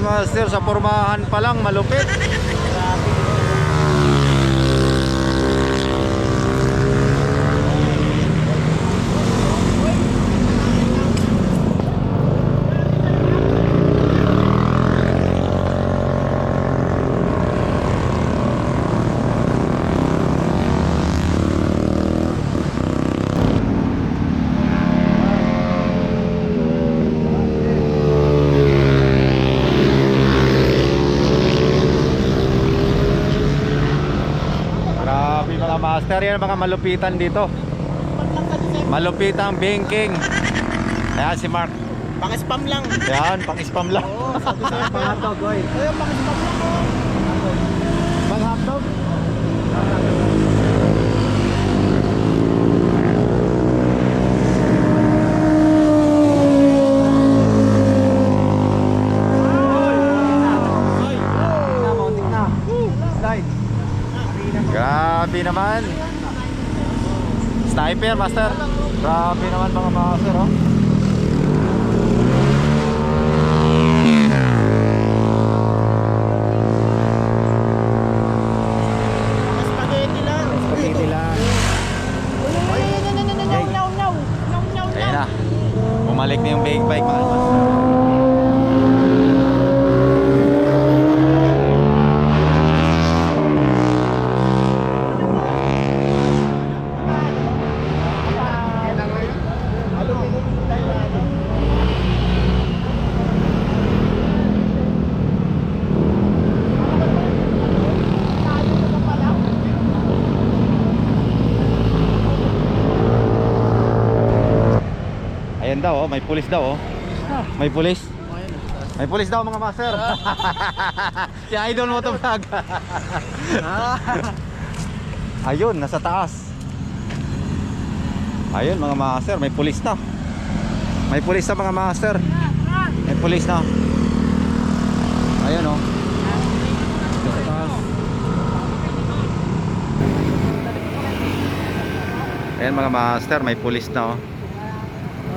master, sa pormahan pa lang malupit. Master, yan mga malupitan dito. Malupitang banking. Ayan si Mark. Pang-spam lang. Ayan, pang-spam lang. Oo, sabi sa'yo pang-hotdog, oy. Ayun, pang-spam lang po. Pang-hotdog? Grabe naman. Sniper, master. Grabe naman mga master, oh. Spaghetti lang. Spaghetti lang. Ayan na. Bumalik na yung big bike, mga master. Ayan daw, oh, may pulis daw, oh. May pulis. May pulis daw mga master. Si idol mo to vlog. Ayun, nasa taas. Ayun mga master, may pulis na. May pulis na mga master. May pulis na. Ayun, oh. Nasa taas. Ayan mga master, may pulis na, oh.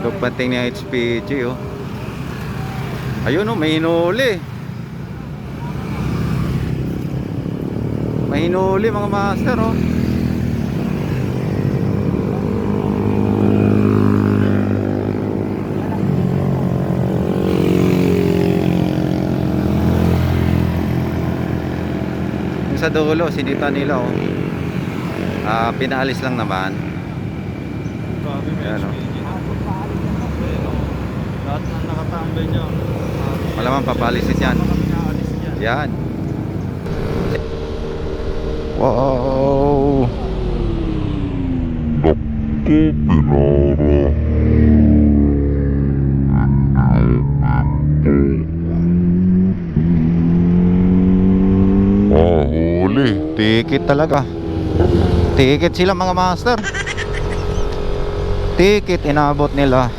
Dumating ni HPG, oh. Ayun, oh, may hinuli. May hinuli mga master, oh. Yung sa dulo, sinita nila, oh. Pinaalis lang naman. Ayan, oh. Lahat na nakatambay niya. Malamang papalisin yan. Yan. Wow. Naku, Pinara. Huli. Ticket talaga. Ticket sila mga master. Ticket inabot nila.